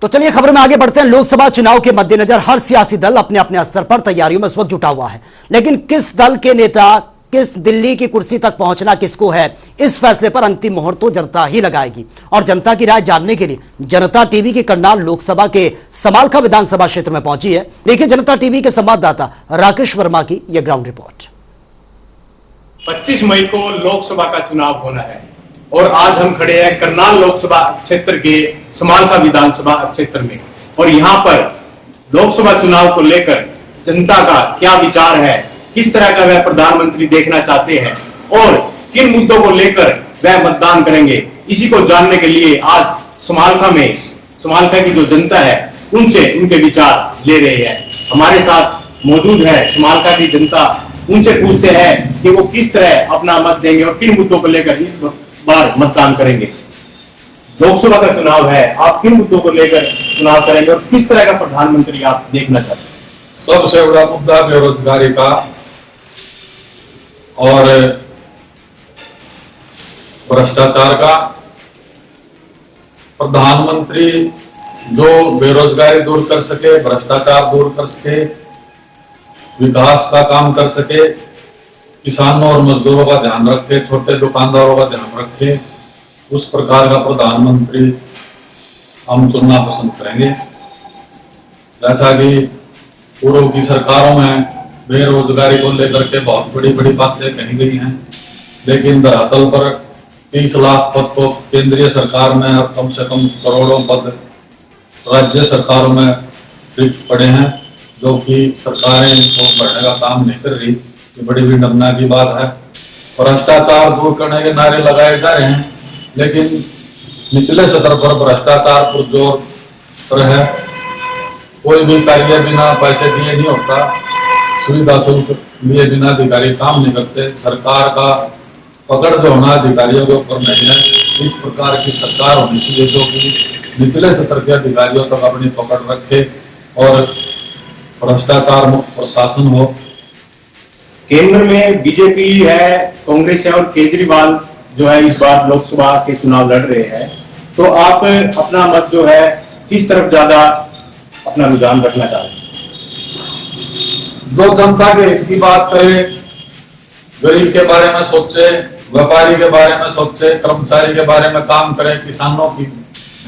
तो चलिए खबर में आगे बढ़ते हैं। लोकसभा चुनाव के मद्देनजर हर सियासी दल अपने अपने स्तर पर तैयारियों में इस वक्त जुटा हुआ है, लेकिन किस दल के नेता किस दिल्ली की कुर्सी तक पहुंचना किसको है, इस फैसले पर अंतिम मोहर तो जनता ही लगाएगी। और जनता की राय जानने के लिए जनता टीवी की करनाल लोकसभा के समालखा विधानसभा क्षेत्र में पहुंची है। देखिए जनता टीवी के संवाददाता राकेश वर्मा की यह ग्राउंड रिपोर्ट। 25 मई को लोकसभा का चुनाव होना है और आज हम खड़े हैं करनाल लोकसभा क्षेत्र के समालखा विधानसभा क्षेत्र में। और यहाँ पर लोकसभा चुनाव को लेकर जनता का क्या विचार है, किस तरह का वह प्रधानमंत्री देखना चाहते हैं और किन मुद्दों को लेकर वह मतदान करेंगे, इसी को जानने के लिए आज समालखा की जो जनता है उनसे उनके विचार ले रहे हैं। हमारे साथ मौजूद है समालखा की जनता, उनसे पूछते हैं कि वो किस तरह अपना मत देंगे और किन मुद्दों को लेकर इस बार मतदान करेंगे। लोकसभा का चुनाव है, आप किन मुद्दों को लेकर चुनाव करेंगे और किस तरह का प्रधानमंत्री आप देखना चाहते हैं? सबसे बड़ा मुद्दा बेरोजगारी का और भ्रष्टाचार का। प्रधानमंत्री जो बेरोजगारी दूर कर सके, भ्रष्टाचार दूर कर सके, विकास का काम कर सके, किसानों और मजदूरों का ध्यान रखे, छोटे दुकानदारों का ध्यान रखे, उस प्रकार का प्रधानमंत्री हम चुनना पसंद करेंगे। जैसा कि पूर्व की सरकारों में बेरोजगारी को लेकर के बहुत बड़ी बड़ी बातें कही गई हैं, लेकिन धरातल पर 30 लाख पद तो केंद्रीय सरकार में और कम से कम करोड़ों पद राज्य सरकारों में रिक्त पड़े हैं, जो कि सरकारें इनको बढ़ने का काम नहीं कर रही। ये बड़ी विडंबना की बात है। भ्रष्टाचार दूर करने के नारे लगाए जा रहे हैं, लेकिन निचले स्तर पर भ्रष्टाचार पर जोर है। कोई भी कार्य बिना पैसे दिए नहीं होता, सुविधा शुल्क लिए बिना अधिकारी काम नहीं करते। सरकार का पकड़ जो होना अधिकारियों के ऊपर नहीं है। इस प्रकार की सरकार होनी चाहिए जो कि निचले स्तर के अधिकारियों तक अपनी पकड़ रखे और भ्रष्टाचार मुक्त प्रशासन हो। केंद्र में बीजेपी है, कांग्रेस है और केजरीवाल जो है इस बार लोकसभा के चुनाव लड़ रहे हैं, तो आप अपना मत जो है किस तरफ ज्यादा अपना रुझान रखना चाहते हैं? जो जनता के हित की बात करे, गरीब के बारे में सोचे, व्यापारी के बारे में सोचे, कर्मचारी के बारे में काम करे, किसानों की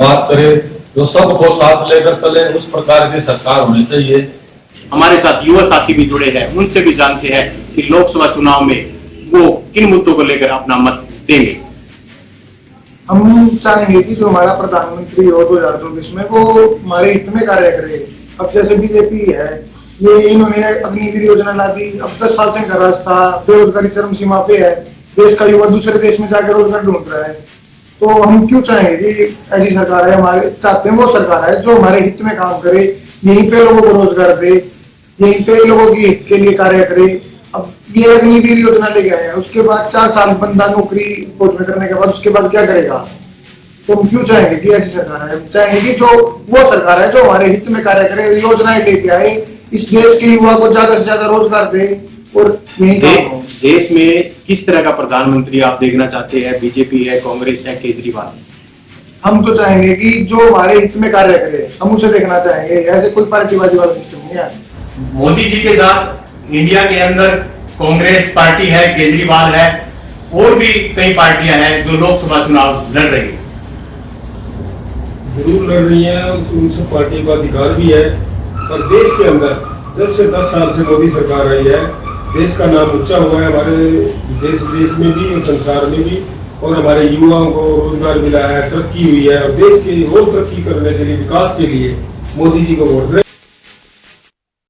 बात करे, जो सबको साथ लेकर चले, उस प्रकार की सरकार होनी चाहिए। हमारे साथ युवा साथी भी जुड़े हैं, उनसे भी जानते हैं कि लोकसभा चुनाव में वो किन मुद्दों को लेकर अपना मत देंगे। हम चाहेंगे कि जो हमारा प्रधानमंत्री हो 2024 में वो हमारे हित में कार्य करे। अब जैसे बीजेपी है, ये इन्होंने अग्निवीर योजना ला दी, अब 10 साल से कर रास्ता, बेरोजगारी चरम सीमा पे है, देश का युवा दूसरे देश में जाकर रोजगार ढूंढ रहा है। तो हम क्यों चाहेंगे कि ऐसी सरकार है, हमारे चाहते हैं वो सरकार है जो हमारे हित में काम करे, यहीं पे लोगों को रोजगार दे, यहीं पे लोगों की हित के लिए कार्य करे। अब ये अग्निवीर योजना लेके आए हैं, उसके बाद 4 साल बंदा नौकरी फौज में करने के बाद उसके बाद क्या करेगा? तो हम क्यों चाहेंगे कि ऐसी सरकार है? हम चाहेंगे कि जो वो सरकार है जो हमारे हित में कार्य करे, योजनाएं लेके आए, इस देश के युवा को ज्यादा से ज्यादा रोजगार दे और देश में किस तरह का प्रधानमंत्री आप देखना चाहते हैं? बीजेपी है, कांग्रेस है, केजरीवाल? हम तो चाहेंगे कि जो हमारे हित में कार्य करे, हम उसे देखना चाहेंगे। ऐसे कोई पार्टीबाजी वाला सिस्टम नहीं है। मोदी जी के साथ इंडिया के अंदर कांग्रेस पार्टी है, केजरीवाल है, और भी कई पार्टियां हैं जो लोकसभा चुनाव लड़ रही है। जरूर लड़ रही है, उन सब पार्टी का अधिकार भी है। और देश के अंदर जब से 10 साल से मोदी सरकार रही है, देश का नाम ऊंचा हुआ है, हमारे देश में भी और संसार में भी, और हमारे युवाओं को रोजगार मिला है, तरक्की हुई है। और देश की और तरक्की करने के लिए, विकास के लिए मोदी जी को वोट दें।